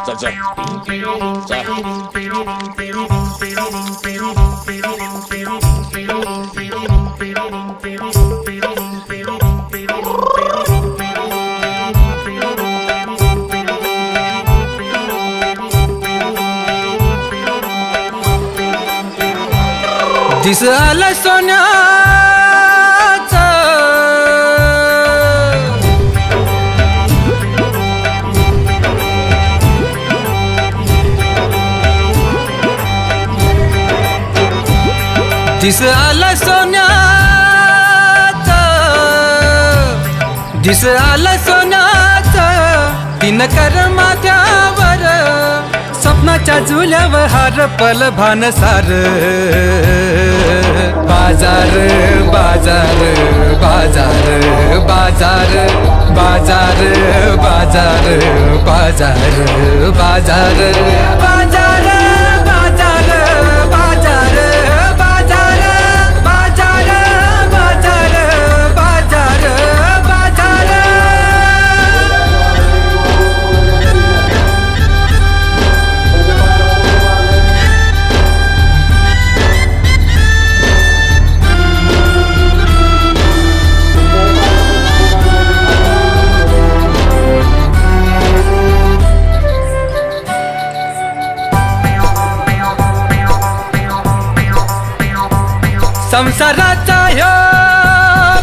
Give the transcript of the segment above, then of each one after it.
चल चल दिस आलं सोन्याचं दिस आलं सोन्याचं दिस आलं सोन्याचं तिनं कर माथ्यावर स्वप्नाच्या झुल्यावर हार पल भानसार बाजार बाजार बाजार बाजार बाजार बाजार बाजार बाजार बाजार बाजार बाजार बाजार बाजार बाजार बाजार बाजार संसाराचा ह्यो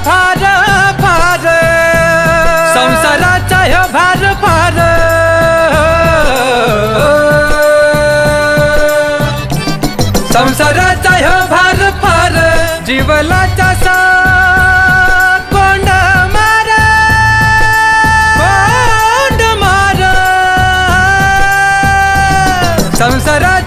भार भार संसाराचा ह्यो भार भार संसाराचा ह्यो भार भार जीवलाचा सा कोंड मार संसारा